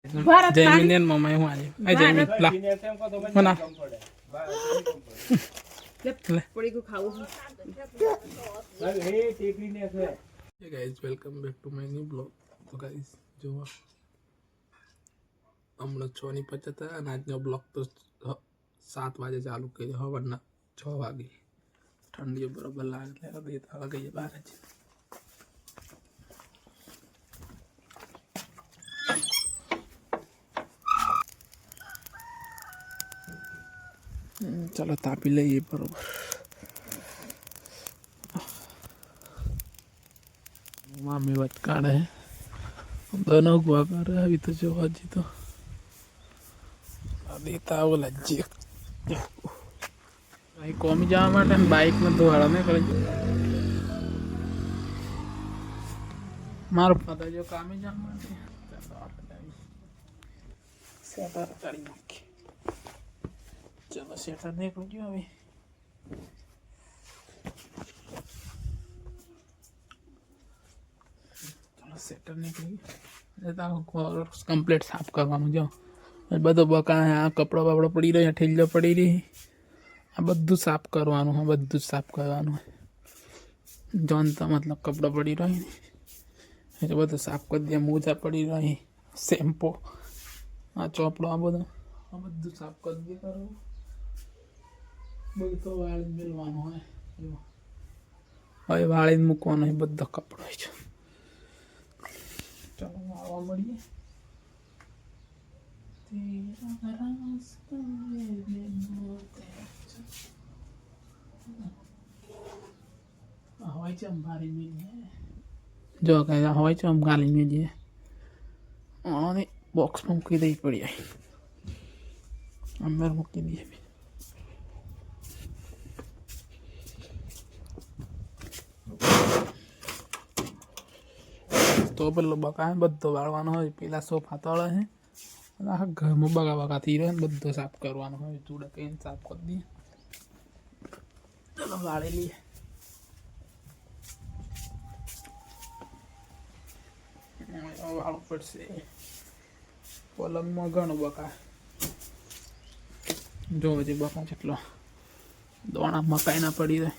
જયમીન મમ્મા હું આજે આ જયમીન લા કોના પડી ગયું ખાવું Hey guys, welcome back to my new vlog. તો guys જો હમણાં 6:50 અને આજનો બ્લોગ તો 7 વાગે ચાલુ કર્યો સવારના 6 વાગે ઠંડી બરોબર લાગે એટલે દેતા વાગે બહાર જ चलो तापी लईए बरोबर मामी वत काढ़े दोनों गुआ कर अभी तो जो आज तो देता वो लज्जे भाई कॉमी जावा माटे बाइक में धोवाड़ा नहीं करे मारो पता जो काम ही जावा माटे सेटर चढ़ी नाखी चलो सेटर निकल गयो अभी चलो सेटर निकल गयो कंप्लीट साफ करवानुं जो बधो बका है आ कपड़ा बपड़ा पड़ी रही ठेलो पड़ी रही आ बधु साफ करवानुं है बधु साफ करवानुं है जानता मतलब कपड़ा पड़ी रही એટલે બધું સાફ કરી દે મોજા પડી રહી શેમ્પો આ ચોપડો આ બધું સાફ કરી દે કરો બધું તો વાળી મેળવાનું હોય હવે વાળીને મૂકવાનો હોય બધો કપડો હોય છે ચાલો આવવા મળીએ હવાઈ છે ભારી મિલી जो कह हवाई चम गाली में जी और बॉक्स में मुक्की दी पड़ी है अंदर मुक्की दी है तो पेलो बका है बधो वाळवानो होय पेला सोफा तळे है आ घर में बगा बगा थी रहे बधो साफ करवानो होय चूड़ा कहीं साफ कर दिए चलो वाळे लिए वाळू पड़से पलंग में घणो बका जो हजी बका जेटलो दोणा मकाई ना पड़ी रहे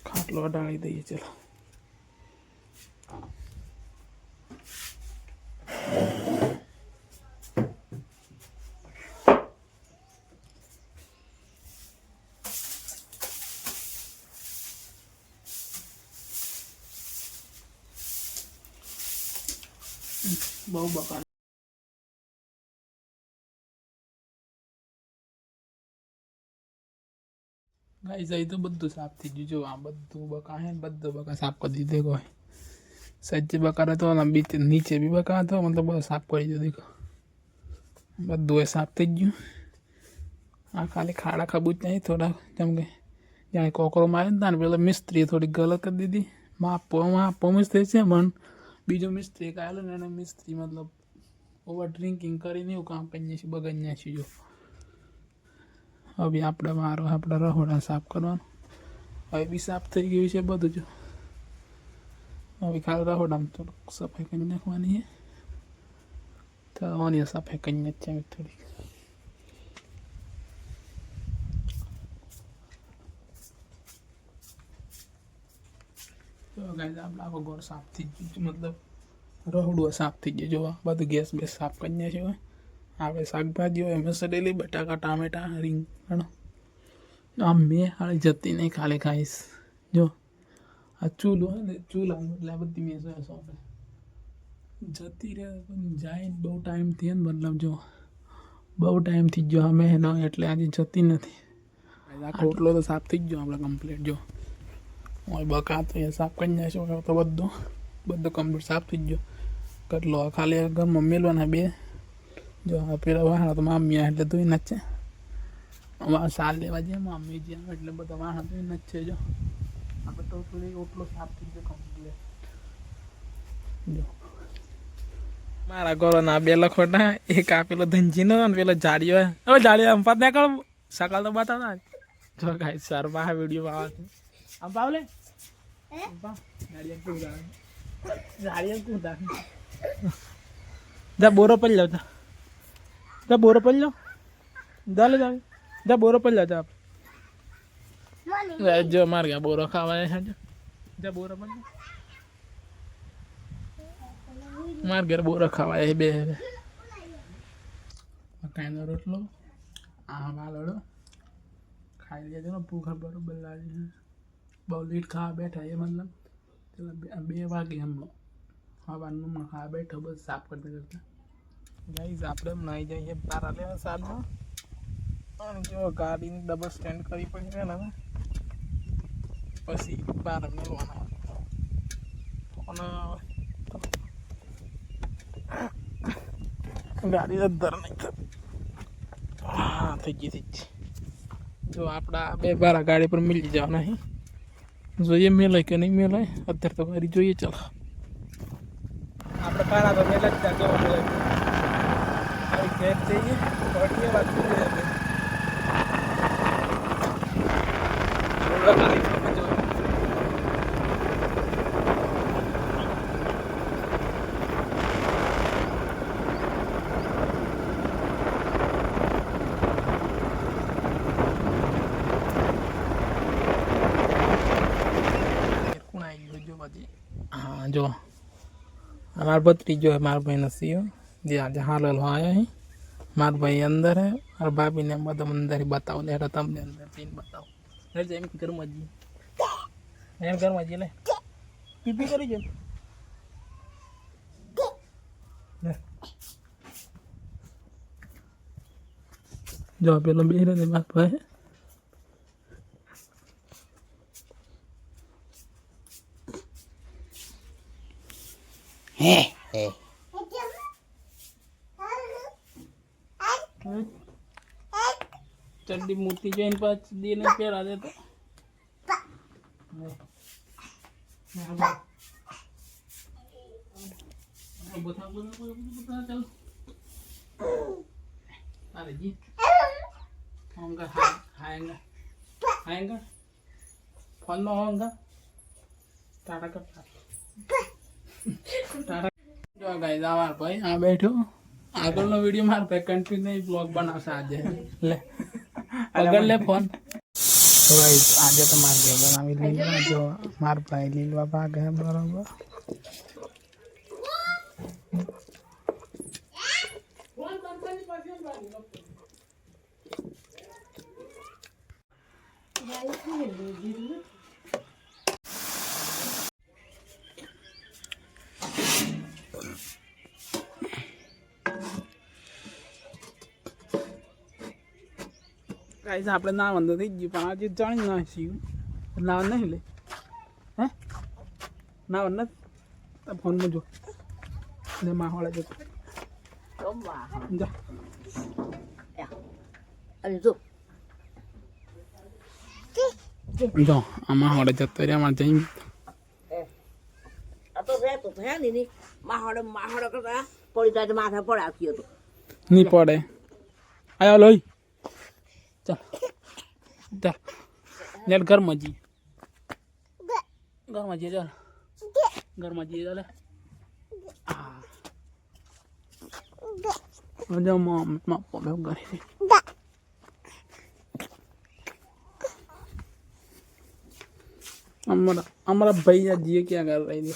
खाटलो डाली दईए चलो बहु बका गाइस आई तो बधु साफ थी गयुं जो आ बधु बका है बधु बका साफ कर दीधे कोई सच्चे बका रहे तो बीच नीचे भी बका तो मतलब बहुत साफ कर दीधो देखो बधु साफ थी गयुं आ खाली खाड़ा खबूच नहीं थोड़ा जम गए जाने कोकरो मारे ने पेला मिस्त्री थोड़ी गलत कर दीधी मापो मिस्त्री से मन बीजो मिस्त्री आलो ने मिस्त्री मतलब ओवर ड्रिंकिंग करीने एवं काम करीने बगाड़ने जो अभी आपणे मारो आपणे रहोड़ा साफ करवानुं हवे बी साफ थई गयुं छे बधुं जो अभी खाली रहोड़ामां थोड़ी सफाई करी नाखवानी है तो आनी सफाई करीने ज थोड़ी तो गाइस आपड़ा आखो घर साफ थी गयुं मतलब रहोड़ું साफ थी गयुं जो बधुं गैस बेस साफ करीने छे આપણે શાકભાજી હોય એમાં સડેલી બટાકા ટામેટા રીંગણ આમ મેં હાળી જતી નહીં ખાલી ખાઈશ જો આ ચૂલો હોય ને ચૂલા એટલે આ બધી મેં સોંપે જતી રહે પણ જાય બહુ ટાઈમથી ને મતલબ જો બહુ ટાઈમથી જો અમે ન એટલે આજે જતી નથી આ રોટલો તો સાફ થઈ ગયો આપણે કમ્પ્લીટ જો હોય બકા તો એ સાફ કરી નાખ્યો તો બધું કમ્પ્લીટ સાફ થઈ ગયો કેટલો ખાલી ઘરમાં મેળવાના બે जो पेला वाहना तो मम्मी એટલે ધોઈ નાખે અમાર સાલ લેવા જે મમ્મી જે એટલે બધા વાહના ધોઈ નાખે જો આપણે તો થોડી ઓટલો સાફ થઈ ગયો કમ્પ્લીટ જો મારા ઘરના બે લખોટા એક આપેલો ધંજીનો અને પેલો જાડિયો હવે જાડિયો અંપાત ના કર સકાળ તો બતાવતા જો ગાઈસ સર બા વિડિયો આવે આમ પાવ લે આમ પાવ ગાડી કૂદા જા બોરો પડી જાવ જા બોરો પડી જાવ જા લે જા બોરો પડી જાવ જા જો માર ગયા બોરો ખાવા છે જા બોરો પડી જાવ માર ઘેર બોરો ખાવા બે મકાઈનો રોટલો આ વાલોડો ખાઈ લેજો ને ભૂખ બરોબર લાગી બહુ લીટ ખાવા બેઠા એ મતલબ પેલા 2 વાગે હમણાં હવાનું ખાવા બેઠો બસ સાફ કરતા કરતા ગાઈસ આપણે નાઈ જઈએ તારા લેવા સાદમાં અને જો ગાડીની ડબલ સ્ટેન્ડ કરી પડી ને હવે પછી બહાર મેળવાના અને ગાડી અધર નહીં થતી હા થઈ ગઈ જો આપણા 2 બારા ગાડી પર મિલી જવાના નહીં જોઈએ મેલાય કે નહીં મેલાય અત્યારે તો ગાડી જોઈએ ચાલો આપણે પારા તો મેલા જ ત્યાં જવા મળે ઘેર જઈએ પડીએ વાત કરીએ हाँ जो हमारे भत्री जो है मार भाई नसी हो जी आज हाल आया है मार भाई अंदर है और भाभी ने मतलब अंदर ही बताओ ले रहा तब अंदर तीन बताओ घर जाए घर मजी घर मजी ले पीपी करी जो जो पेलो बे रहे बात भाई चड्डी मोटी जो इन पास देने पे आ देता बता चल अरे जी होगा आएगा आएगा फोन में होगा टाटा कर જો ગાઈસ આવાર ભાઈ આ બેઠો આગળનો વિડિયો માર ભાઈ કન્ટિન્યુ બ્લોગ બનાવશે આજે લે આગળ લે ફોન તો ગાઈસ આજે તો માર ભાઈ બનાવી લીધા જો માર ભાઈ લીલવા ભાગ હે બરાબર गाइस આપણે ના વંદો થઈ ગયું પણ આજે જાણી ના છીએ ના નહીં લે હે ના વંદ ફોન માં જો ને માહોલ જો જા અરે જો જો આ માહોલ જતો રે માં જઈ આ તો રે તો હે ની માહોલ કરતા પડી જાય માથા પર આખ્યો તો નહીં પડે આયો લોઈ चल चल चल घर में जी चल घर में जी चल जब माँ मैं घर हमारा भैया जी क्या कर रही थी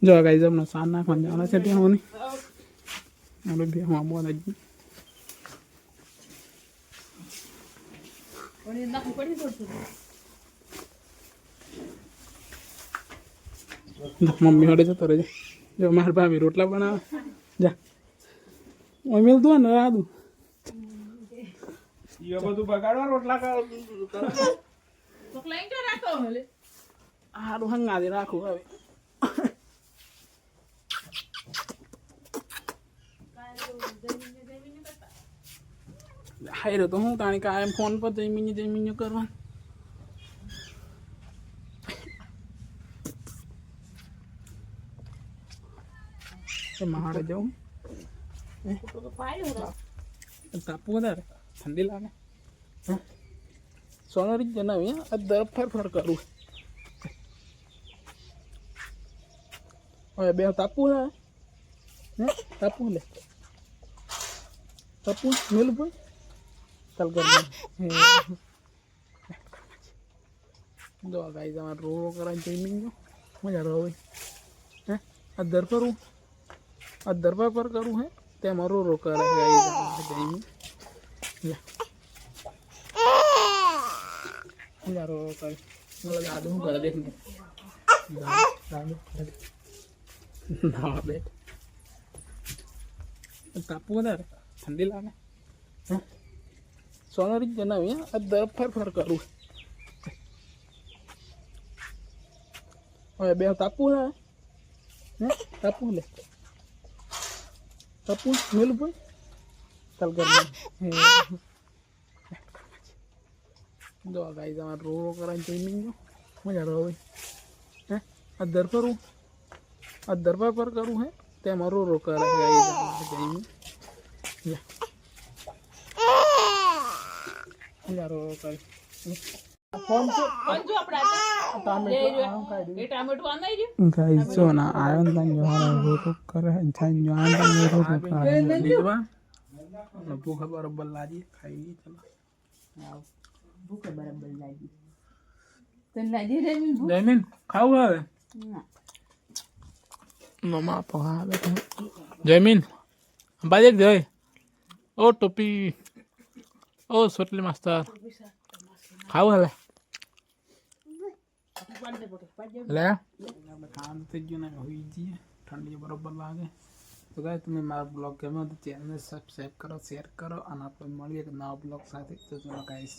जो गाइस अपना साथ नाखवा जाना છે ત્યાં હોની આપણે બે માં બોલા જી ઓને નાખું પડી પડશે મમ્મી હડે જતો રહેજે જો માર ભાભી રોટલા બનાવે જા મમ્મી દો ને રાદુ યો બધું બગાડવા રોટલા કરો તો ક્લાઈન તો રાખો હલે હારું હંગાદી રાખું હવે હાય તો હું તાણી કાયમ ફોન પર જમીને કરવા તો મારે જાઉં તો પાડ્યો તાપુ વધારે ઠંડી લાગે હા સોનારી જણાવી આ તરફ ફર કરું હવે બે તાપુ હે તાપુ લે તાપુ મેલું પણ ચાલ કર જો ગાઈસ અમારે રો રો કરાને જમીન જો મજા આવે હે આ દર કરું આ દરબાર પર કરું હે તેમાં રો રો કરે ગાઈસ જમીન મજા રો રો કરે મને દાદુ શું કરે દેખ ને દાદુ ના બે તાપુ વધારે ઠંડી લાગે હા સોનારી જણાવી આ તરફ ફર કરું હવે બે તાપુ હે તાપુ લે તાપુ મેલું પણ ચાલ કર જો ગાઈસ અમારે રો રો કરાને જમીન જો મજા આવે હે આ દરબાર પર કરું હે તેમાં રો રો કરે ગાઈસ જમીન મજા રો રો કરે ફોન જો ગાઈસ જો ના આયો ને તને જોવાનો રોટો કરે છાન જો આન તને રોટો કરે દીવા ભૂખ બરાબર લાગી ખાઈ લી ચલો આવ ભૂખ બરાબર લાગી તને લાગી રે જમીન ખાવ હવે મમ્મા પહાવે જમીન બાજે જય ઓ ટોપી ઓ સોટલી માસ્ટર ખાવ હવે લે ખાવાનું થઈ ગયું ને હોઈ જઈએ ઠંડી બરોબર લાગે તો ગાય તમે મારા બ્લોગ ગમ્યો તો ચેનલને સબસ્ક્રાઈબ કરો શેર કરો અને આપણે મળીએ એક નવા બ્લોગ સાથે તો ચલો ગાઈસ